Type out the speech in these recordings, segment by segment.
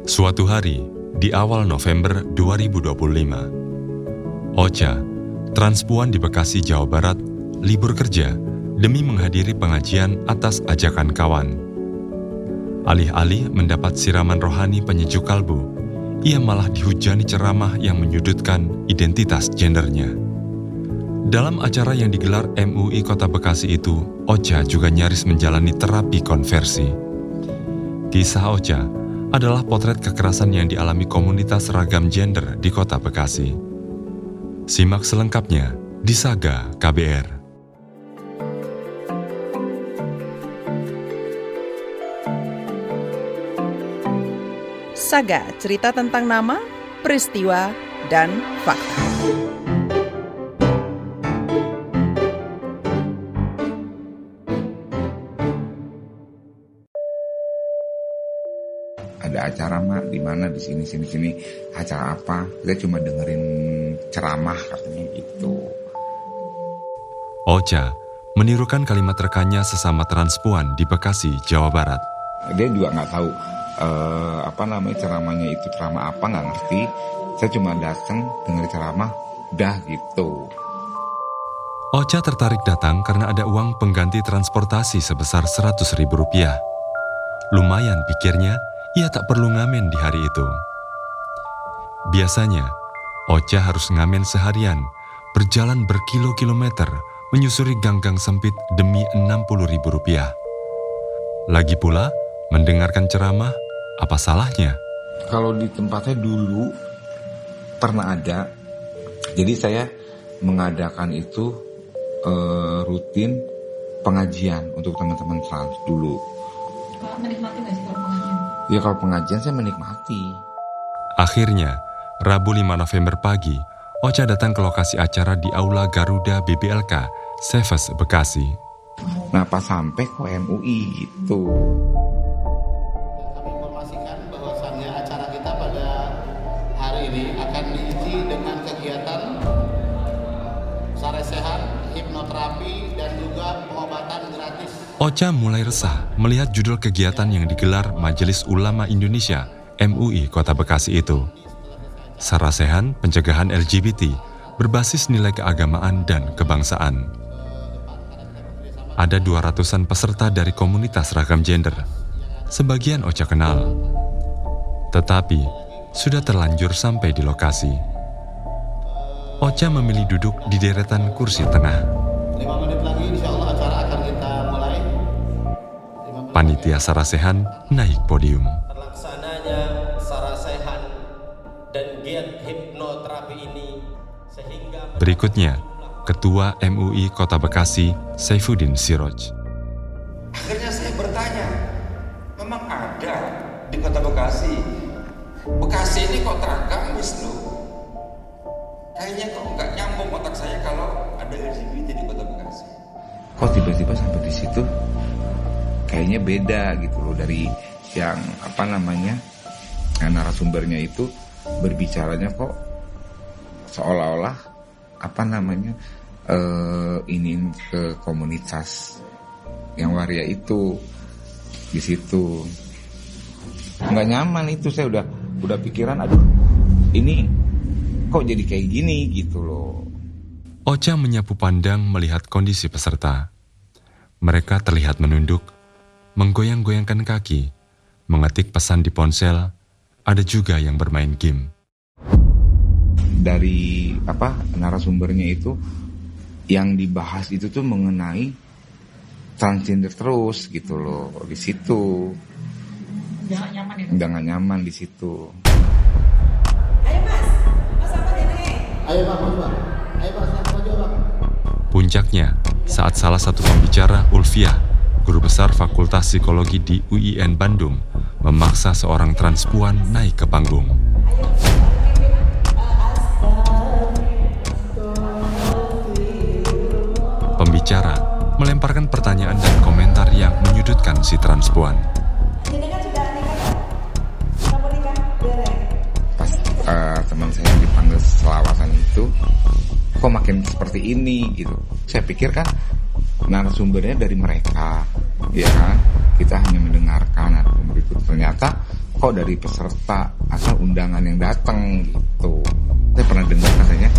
Suatu hari, di awal November 2025, Ocha, transpuan di Bekasi, Jawa Barat, libur kerja demi menghadiri pengajian atas ajakan kawan. Alih-alih mendapat siraman rohani penyejuk kalbu, ia malah dihujani ceramah yang menyudutkan identitas gendernya. Dalam acara yang digelar MUI Kota Bekasi itu, Ocha juga nyaris menjalani terapi konversi. Kisah Ocha adalah potret kekerasan yang dialami komunitas ragam gender di Kota Bekasi. Simak selengkapnya di Saga KBR. Saga, cerita tentang nama, peristiwa, dan fakta. Ada acara di mana di sini acara apa? Kita cuma dengerin ceramah katanya gitu. Ocha menirukan kalimat rekannya sesama transpuan di Bekasi, Jawa Barat. Dia juga nggak tahu ceramahnya itu ceramah apa, nggak ngerti. Saya cuma datang dengerin ceramah, udah gitu. Ocha tertarik datang karena ada uang pengganti transportasi sebesar Rp100.000. Lumayan pikirnya. Ia tak perlu ngamen di hari itu. Biasanya, Ocha harus ngamen seharian, berjalan berkilo-kilometer, menyusuri gang-gang sempit demi Rp60.000. Lagi pula, mendengarkan ceramah, apa salahnya? Kalau di tempatnya dulu pernah ada, jadi saya mengadakan itu rutin pengajian untuk teman-teman trans dulu. Menikmati nggak sih kalau pengajian? Ya kalau pengajian saya menikmati. Akhirnya, Rabu 5 November pagi, Ocha datang ke lokasi acara di Aula Garuda BBLK, Seves, Bekasi. Nah pas sampai ke MUI gitu. Kami informasikan bahwasannya acara kita pada hari ini akan diisi dengan kegiatan saresehan, hipnoterapi, dan juga pengobatan gratis. Ocha mulai resah melihat judul kegiatan yang digelar Majelis Ulama Indonesia MUI Kota Bekasi itu. Sarasehan Pencegahan LGBT berbasis nilai keagamaan dan kebangsaan. Ada 200-an peserta dari komunitas ragam gender. Sebagian Ocha kenal. Tetapi sudah terlanjur sampai di lokasi. Ocha memilih duduk di deretan kursi tengah. 5 menit lagi insya Allah acara akan kita mulai. Panitia Sarasehan naik podium. Terlaksananya sarasehan dan giat hipnoterapi ini sehingga Berikutnya, Ketua MUI Kota Bekasi, Saifuddin Siroj. Akhirnya saya bertanya, memang ada di Kota Bekasi? Bekasi ini kota agamis loh. Kayaknya kok nggak nyambung otak saya kalau ada LGBT di Kota Bekasi. Kok tiba-tiba sampai di situ kayaknya beda gitu loh dari yang narasumbernya itu berbicaranya kok seolah-olah ini ke komunitas yang waria itu di situ nggak nyaman. Itu saya udah pikiran, aduh ini kok jadi kayak gini gitu loh. Ocha menyapu pandang melihat kondisi peserta. Mereka terlihat menunduk, menggoyang-goyangkan kaki, mengetik pesan di ponsel, ada juga yang bermain game. Dari narasumbernya itu yang dibahas itu tuh mengenai transgender terus gitu loh di situ. Udah gak nyaman ya? Udah gak nyaman di situ. Ayo mas, mas apa ini? Ayo Pak, maju Pak. Ayo Pak, silakan maju Pak. Puncaknya, saat salah satu pembicara, Ulfiah, guru besar Fakultas Psikologi di UIN Bandung, memaksa seorang transpuan naik ke panggung. Pembicara melemparkan pertanyaan dan komentar yang menyudutkan si transpuan. Pas teman saya dipanggil selawatan itu, kok makin seperti ini gitu. Saya pikir kan narasumbernya dari mereka, ya kan? Kita hanya mendengarkan atau berikut. Ternyata kok kok dari peserta atau undangan yang datang gitu. Saya pernah dengar katanya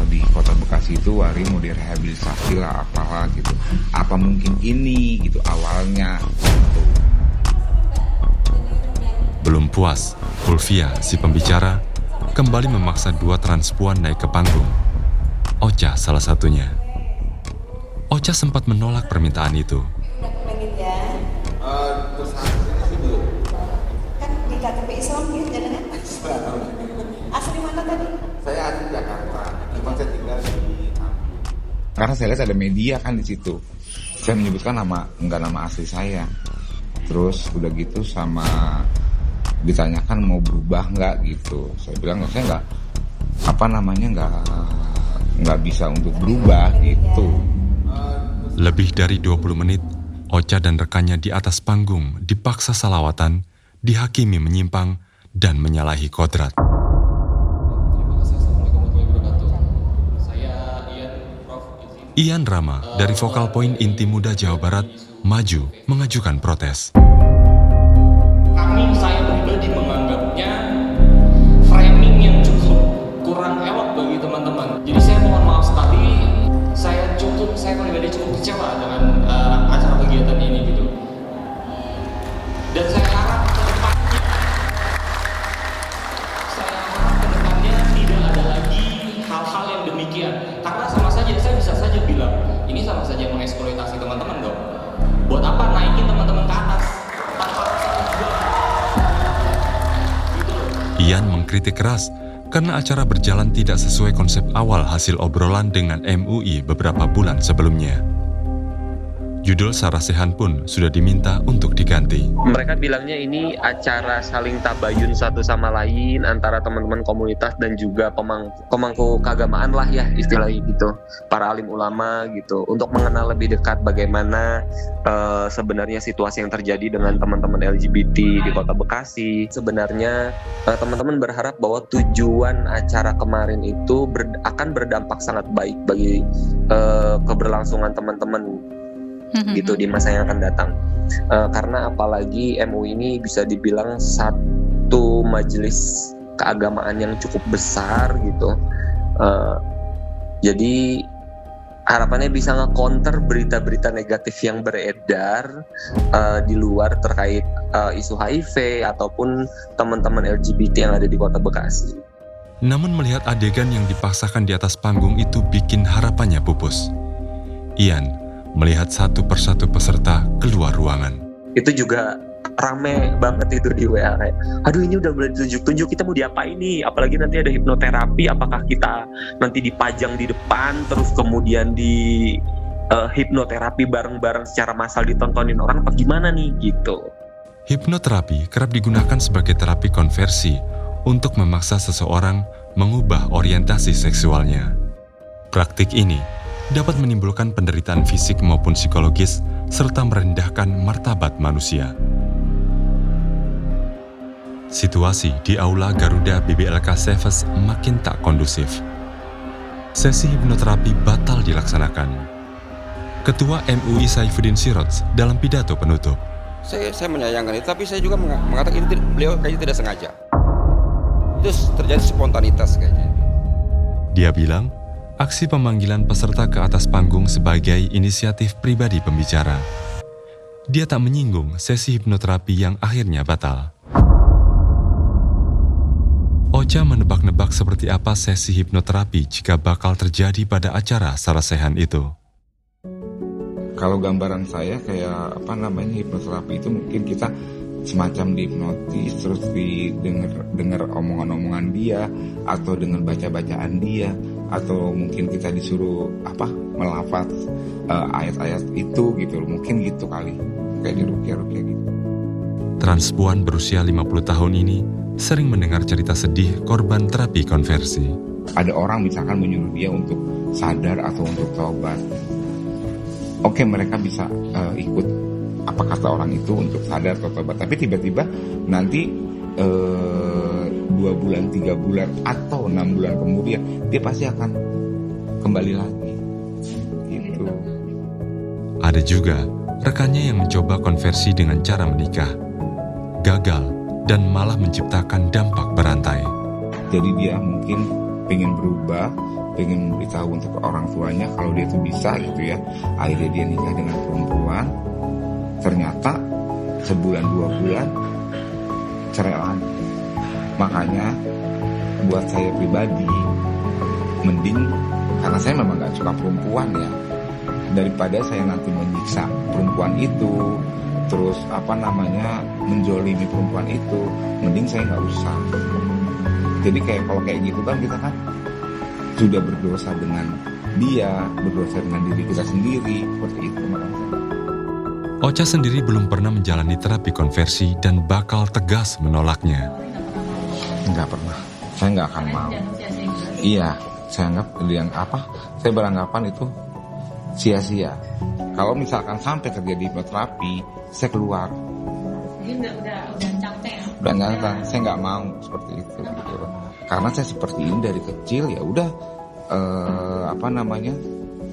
di Kota Bekasi itu Wari mau direhabilitasi lah apalah gitu. Apa mungkin ini gitu awalnya gitu. Belum puas, Fulvia, si pembicara, kembali memaksa 2 transpuan naik ke panggung. Ocha salah satunya. Ocha sempat menolak permintaan itu. Terus hasilnya sih belum. Kan di KTP Islam gitu jadinya. Asli mana tadi? Saya asli Jakarta, cuma saya tinggal di Karena saya lihat ada media kan di situ. Saya menyebutkan enggak nama asli saya. Terus udah gitu sama ditanyakan mau berubah nggak gitu. Saya bilang saya nggak bisa untuk berubah gitu. Lebih dari 20 menit, Ocha dan rekannya di atas panggung dipaksa salawatan, dihakimi menyimpang, dan menyalahi kodrat. Ian Rama dari Vokal Point Inti Muda Jawa Barat maju mengajukan protes. Saya pribadi menganggapnya framing yang cukup kurang elok bagi teman-teman. Jadi saya mohon maaf sekali, saya pribadi cukup kecewa dengan acara kegiatan ini gitu. Dan saya harap ke depannya tidak ada lagi hal-hal yang demikian. Karena sama saja, saya bisa saja bilang, ini sama saja mengeksploitasi teman-teman dong. Buat apa naikin teman-teman ke atas? Ian mengkritik keras karena acara berjalan tidak sesuai konsep awal hasil obrolan dengan MUI beberapa bulan sebelumnya. Judul Sarasehan pun sudah diminta untuk diganti. Mereka bilangnya ini acara saling tabayun satu sama lain antara teman-teman komunitas dan juga pemangku keagamaan lah ya istilahnya gitu. Para alim ulama gitu. Untuk mengenal lebih dekat bagaimana sebenarnya situasi yang terjadi dengan teman-teman LGBT di Kota Bekasi. Sebenarnya teman-teman berharap bahwa tujuan acara kemarin itu akan berdampak sangat baik bagi keberlangsungan teman-teman gitu di masa yang akan datang, karena apalagi MUI ini bisa dibilang satu majelis keagamaan yang cukup besar gitu, jadi harapannya bisa nge-counter berita-berita negatif yang beredar di luar terkait isu HIV ataupun teman-teman LGBT yang ada di Kota Bekasi. Namun melihat adegan yang dipaksakan di atas panggung itu bikin harapannya pupus. Ian melihat satu persatu peserta keluar ruangan. Itu juga rame banget itu di WA kayak, aduh ini udah boleh ditunjuk-tunjuk, kita mau diapain nih, apalagi nanti ada hipnoterapi, apakah kita nanti dipajang di depan terus kemudian di hipnoterapi bareng-bareng secara massal ditontonin orang apa gimana nih gitu. Hipnoterapi kerap digunakan sebagai terapi konversi untuk memaksa seseorang mengubah orientasi seksualnya. Praktik ini dapat menimbulkan penderitaan fisik maupun psikologis, serta merendahkan martabat manusia. Situasi di Aula Garuda BBLK Seves makin tak kondusif. Sesi hipnoterapi batal dilaksanakan. Ketua MUI Saifuddin Siroj dalam pidato penutup. Saya menyayangkan itu, tapi saya juga mengatakan ini beliau kayaknya tidak sengaja. Itu terjadi spontanitas kayaknya. Dia bilang, aksi pemanggilan peserta ke atas panggung sebagai inisiatif pribadi pembicara. Dia tak menyinggung sesi hipnoterapi yang akhirnya batal. Ocha menebak-nebak seperti apa sesi hipnoterapi jika bakal terjadi pada acara Sarasehan itu. Kalau gambaran saya kayak hipnoterapi itu mungkin kita semacam dihipnotis terus dengar omongan-omongan dia atau dengan baca-bacaan dia, atau mungkin kita disuruh melafaz ayat-ayat itu gitu, mungkin gitu kali, kayak di ruqyah-ruqyah gitu. Transpuan berusia 50 tahun ini sering mendengar cerita sedih korban terapi konversi. Ada orang misalkan menyuruh dia untuk sadar atau untuk taubat. Oke, mereka bisa ikut apa kata orang itu untuk sadar atau taubat, tapi tiba-tiba nanti 2 bulan, 3 bulan, atau 6 bulan kemudian dia pasti akan kembali lagi gitu. Ada juga rekannya yang mencoba konversi dengan cara menikah. Gagal dan malah menciptakan dampak berantai. Jadi dia mungkin pengen berubah, pengen memberitahu untuk orang tuanya kalau dia tuh bisa gitu ya. Akhirnya dia nikah dengan perempuan, ternyata sebulan 2 bulan cerai lagi. Makanya buat saya pribadi, mending, karena saya memang gak suka perempuan ya, daripada saya nanti menyiksa perempuan itu, terus menjolimi perempuan itu, mending saya nggak usah. Jadi kalau kayak gitu kan kita kan sudah berdosa dengan dia, berdosa dengan diri kita sendiri, seperti itu. Ocha sendiri belum pernah menjalani terapi konversi dan bakal tegas menolaknya. Nggak pernah, saya nggak akan mau. Iya, saya beranggapan itu sia-sia. Kalau misalkan sampai terjadi hipnoterapi, saya keluar. Jadi udah capek ya? Udah nggak, saya nggak mau seperti itu gitu. Karena saya seperti ini dari kecil, ya udah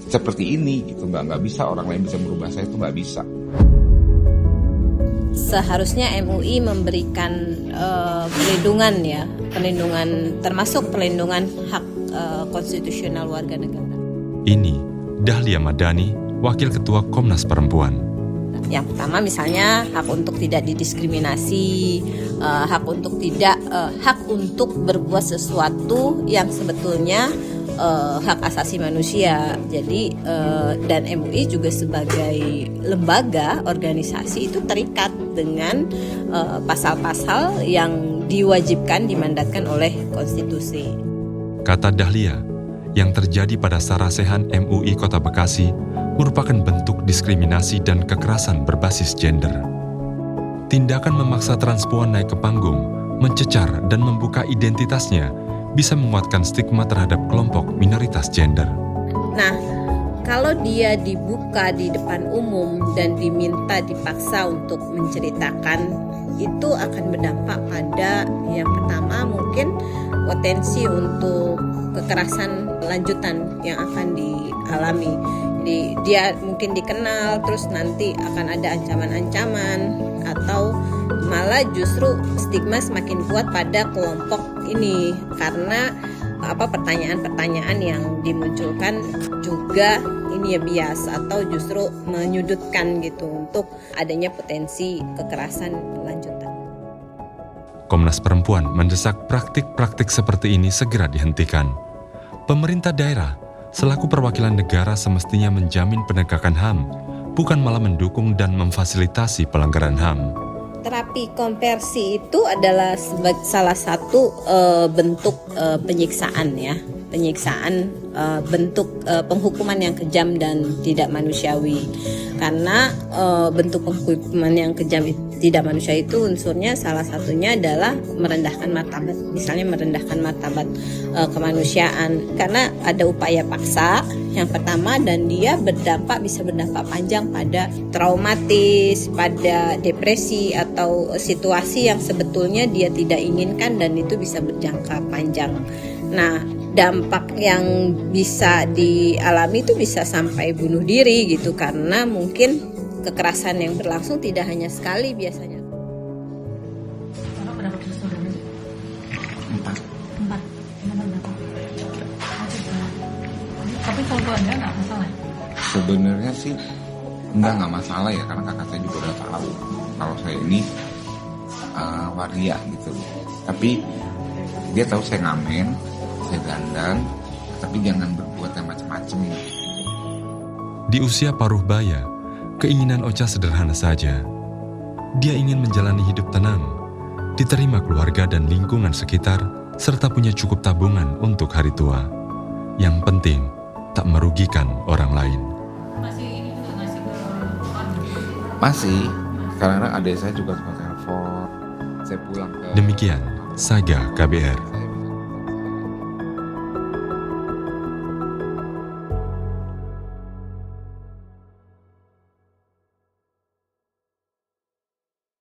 seperti ini gitu. Nggak bisa orang lain bisa merubah saya, itu nggak bisa. Seharusnya MUI memberikan perlindungan termasuk perlindungan hak konstitusional warga negara. Ini Dahlia Madani, Wakil Ketua Komnas Perempuan. Yang pertama misalnya hak untuk tidak didiskriminasi, hak untuk berbuat sesuatu yang sebetulnya hak asasi manusia. Jadi dan MUI juga sebagai lembaga organisasi itu terikat dengan pasal-pasal yang diwajibkan dimandatkan oleh konstitusi. Kata Dahlia, yang terjadi pada Sarasehan MUI Kota Bekasi merupakan bentuk diskriminasi dan kekerasan berbasis gender. Tindakan memaksa transpuan naik ke panggung, mencecar dan membuka identitasnya bisa menguatkan stigma terhadap kelompok minoritas gender. Nah, kalau dia dibuka di depan umum dan dipaksa untuk menceritakan, itu akan berdampak pada yang pertama mungkin potensi untuk kekerasan lanjutan yang akan dialami. Jadi dia mungkin dikenal, terus nanti akan ada ancaman-ancaman, atau malah justru stigma semakin kuat pada kelompok ini karena pertanyaan-pertanyaan yang dimunculkan juga ini ya bias atau justru menyudutkan gitu untuk adanya potensi kekerasan lanjutan. Komnas Perempuan mendesak praktik-praktik seperti ini segera dihentikan. Pemerintah daerah selaku perwakilan negara semestinya menjamin penegakan HAM, bukan malah mendukung dan memfasilitasi pelanggaran HAM. Terapi konversi itu adalah salah satu bentuk penyiksaan ya, bentuk penghukuman yang kejam dan tidak manusiawi. Karena bentuk penghukuman yang kejam tidak manusiawi itu unsurnya salah satunya adalah merendahkan martabat, misalnya merendahkan martabat kemanusiaan. Karena ada upaya paksa yang pertama dan dia bisa berdampak panjang pada traumatis, pada depresi atau situasi yang sebetulnya dia tidak inginkan dan itu bisa berjangka panjang. Nah, dampak yang bisa dialami itu bisa sampai bunuh diri gitu karena mungkin kekerasan yang berlangsung tidak hanya sekali biasanya. Berapa bersaudara? 4. Tapi kalau keluarga nggak masalah? Sebenarnya sih nggak masalah ya, karena kakak saya juga udah tahu kalau saya ini waria gitu. Tapi dia tahu saya ngamen, saya dandan, tapi jangan berbuat yang macam-macam. Di usia paruh baya, keinginan Ocha sederhana saja. Dia ingin menjalani hidup tenang, diterima keluarga dan lingkungan sekitar, serta punya cukup tabungan untuk hari tua. Yang penting, tak merugikan orang lain. Masih, karena adik saya juga suka telepon. Saya pulang ke... Demikian, Saga KBR.